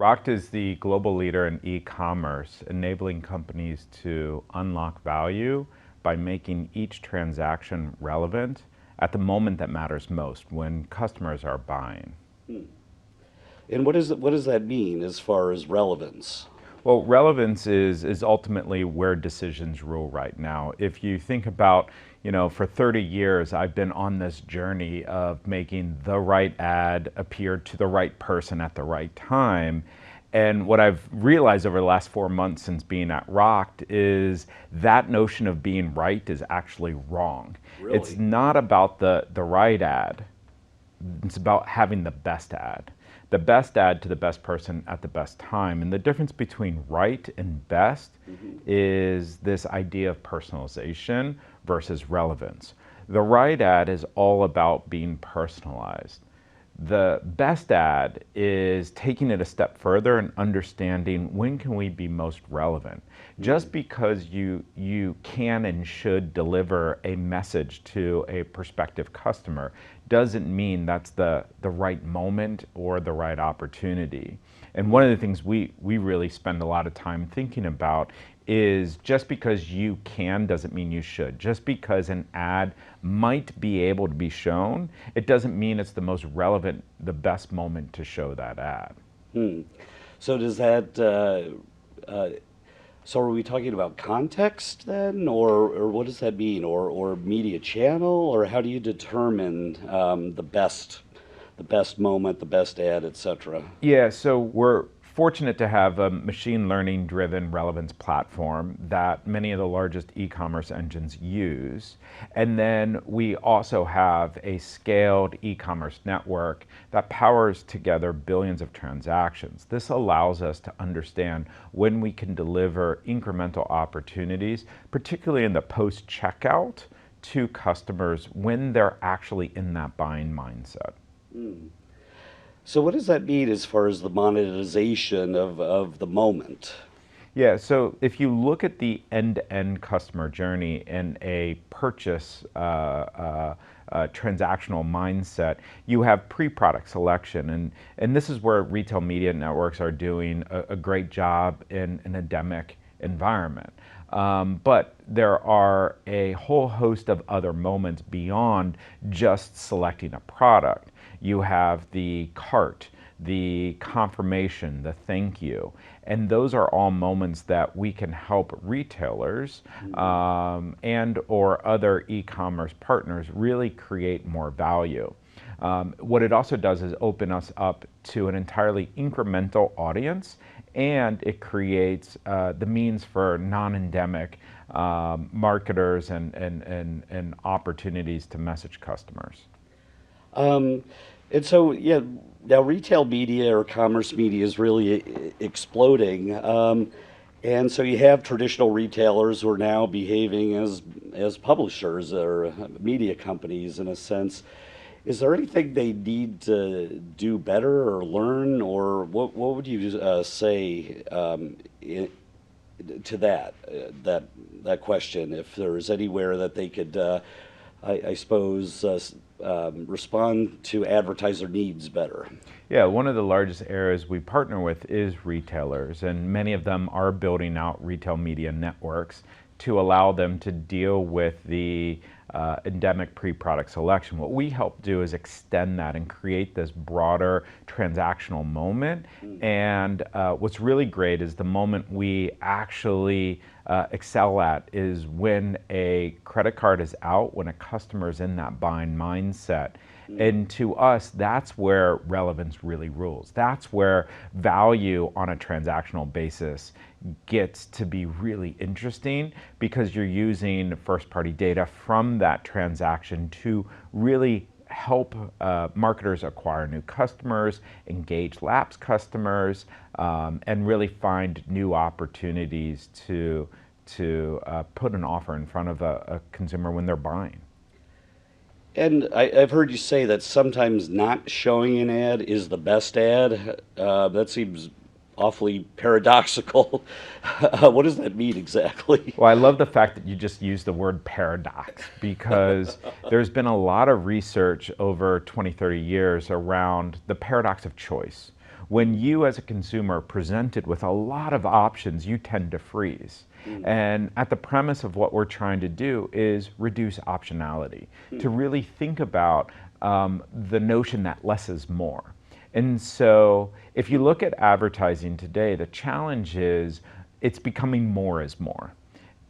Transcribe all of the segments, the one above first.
Rokt is the global leader in e-commerce, enabling companies to unlock value by making each transaction relevant at the moment that matters most, when customers are buying. And what does that mean as far as relevance? Well, relevance is ultimately where decisions rule right now. If you think about, for 30 years, I've been on this journey of making the right ad appear to the right person at the right time. And what I've realized over the last 4 months since being at Rokt is that notion of being right is actually wrong. It's Really? not about the right ad. It's about having the best ad to the best person at the best time. And the difference between right and best Hmm. is this idea of personalization versus relevance. The right ad is all about being personalized. The best ad is taking it a step further and understanding when can we be most relevant. Just because you can and should deliver a message to a prospective customer doesn't mean that's the right moment or the right opportunity. And one of the things we really spend a lot of time thinking about is just because you can doesn't mean you should. Just because an ad might be able to be shown, it doesn't mean it's the most relevant, the best moment to show that ad. Hmm. So does that uh, so are we talking about context then, or what does that mean, or media channel, or how do you determine the best moment, the best ad, etc.? Yeah, so we're fortunate to have a machine learning driven relevance platform that many of the largest e-commerce engines use. And then we also have a scaled e-commerce network that powers together billions of transactions. This allows us to understand when we can deliver incremental opportunities, particularly in the post-checkout, to customers when they're actually in that buying mindset. So what does that mean as far as the monetization of the moment? Yeah, so if you look at the end-to-end customer journey in a purchase transactional mindset, you have pre-product selection, and this is where retail media networks are doing a great job in an endemic environment. But there are a whole host of other moments beyond just selecting a product. You have the cart, the confirmation, the thank you. And those are all moments that we can help retailers and or other e-commerce partners really create more value. What it also does is open us up to an entirely incremental audience, and it creates the means for non-endemic marketers and opportunities to message customers. Um, and so, yeah, now retail media or commerce media is really exploding. And so you have traditional retailers who are now behaving as publishers or media companies in a sense. Is there anything they need to do better or learn, or what would you say to that question? If there's anywhere that they could, I suppose, respond to advertiser needs better. Yeah, one of the largest areas we partner with is retailers, and many of them are building out retail media networks to allow them to deal with the endemic pre-product selection. What we help do is extend that and create this broader transactional moment. And what's really great is the moment we actually excel at is when a credit card is out, when a customer is in that buying mindset. And to us, that's where relevance really rules. That's where value on a transactional basis gets to be really interesting because you're using first party data from that transaction to really help marketers acquire new customers, engage lapsed customers, and really find new opportunities to put an offer in front of a consumer when they're buying. And I've heard you say that sometimes not showing an ad is the best ad. That seems awfully paradoxical. What does that mean exactly? Well, I love the fact that you just used the word paradox because there's been a lot of research over 20, 30 years around the paradox of choice. When you as a consumer are presented with a lot of options, you tend to freeze. And at the premise of what we're trying to do is reduce optionality, to really think about the notion that less is more. And so if you look at advertising today, the challenge is it's becoming more is more.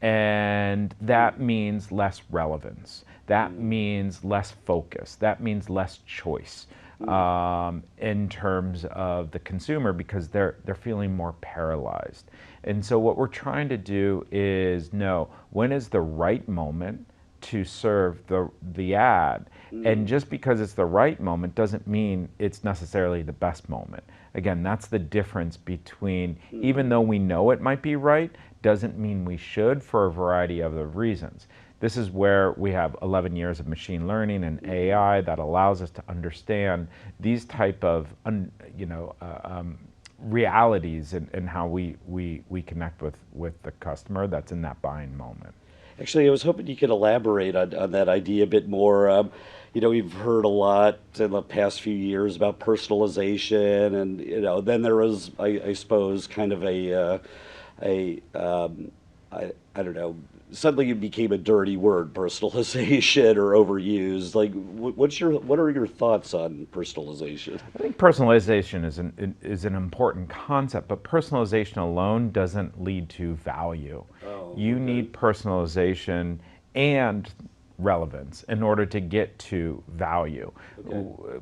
And that means less relevance. That means less focus. That means less choice in terms of the consumer, because they're feeling more paralyzed. And so what we're trying to do is know when is the right moment to serve the ad. And just because it's the right moment doesn't mean it's necessarily the best moment. Again, that's the difference between, even though we know it might be right, doesn't mean we should, for a variety of other reasons. This is where we have 11 years of machine learning and AI that allows us to understand these type of realities and how we connect with the customer that's in that buying moment. Actually, I was hoping you could elaborate on that idea a bit more. We've heard a lot in the past few years about personalization, and then there was, I suppose, kind of I don't know, suddenly it became a dirty word, personalization, or overused. Like, what are your thoughts on personalization? I think personalization is an important concept, but personalization alone doesn't lead to value. You need personalization and relevance in order to get to value.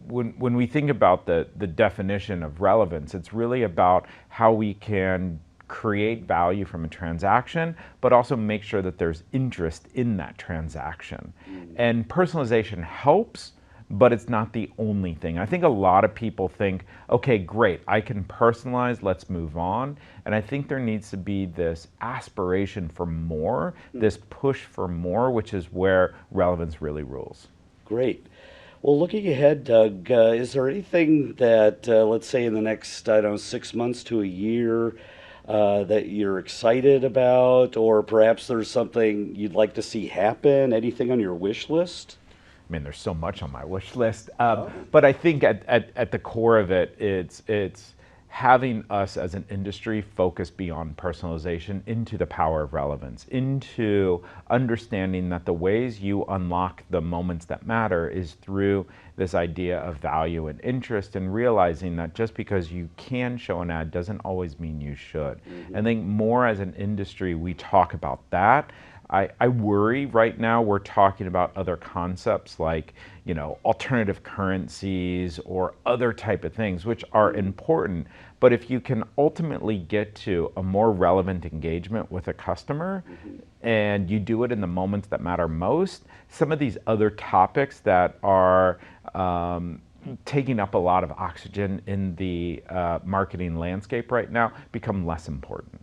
When we think about the definition of relevance, it's really about how we can create value from a transaction, but also make sure that there's interest in that transaction. And personalization helps, but it's not the only thing. I think a lot of people think, okay, great, I can personalize, let's move on. And I think there needs to be this aspiration for more, this push for more, which is where relevance really rules. Great. Well, looking ahead, Doug, is there anything that, let's say in the next, I don't know, 6 months to a year, that you're excited about, or perhaps there's something you'd like to see happen? Anything on your wish list? I mean, there's so much on my wish list, but I think at the core of it, it's having us as an industry focus beyond personalization into the power of relevance, into understanding that the ways you unlock the moments that matter is through this idea of value and interest, and realizing that just because you can show an ad doesn't always mean you should. I think more as an industry, we talk about that. I worry right now we're talking about other concepts like, alternative currencies or other type of things, which are important. But if you can ultimately get to a more relevant engagement with a customer, and you do it in the moments that matter most, some of these other topics that are taking up a lot of oxygen in the marketing landscape right now become less important.